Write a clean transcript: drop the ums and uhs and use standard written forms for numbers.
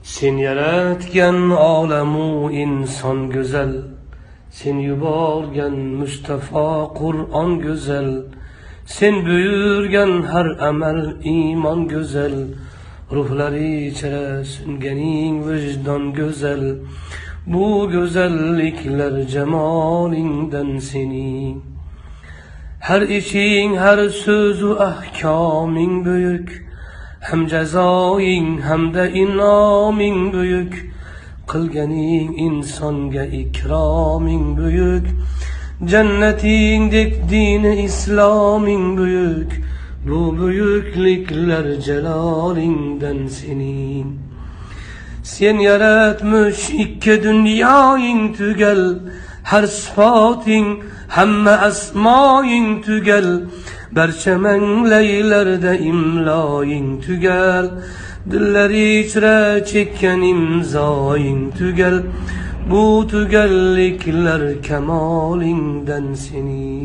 Sen yaratgan olamu inson go'zal, sen yuborgan Mustafa Qur'on go'zal, sen buyurgan har amal iymon go'zal, ruhlari ichra sunganing vijdon go'zal. Bu go'zalliklar jamolingdan sening. Har ishing, har so'zu ahkoming buyuk, hem jazoing hamda inoming buyuk. Qilganing insonga ikroming buyuk, jannatingdek dini isloming buyuk. Bu buyukliklar jalolingdan sening. Sen yaratmış ikki dunyoing tugal, har sifating hamma asmoing tugal. Barcha manglaylarda imloing tugal, dillar ichra chekkan imzoing tugal. Bu tugalliklar kamolingdan sening.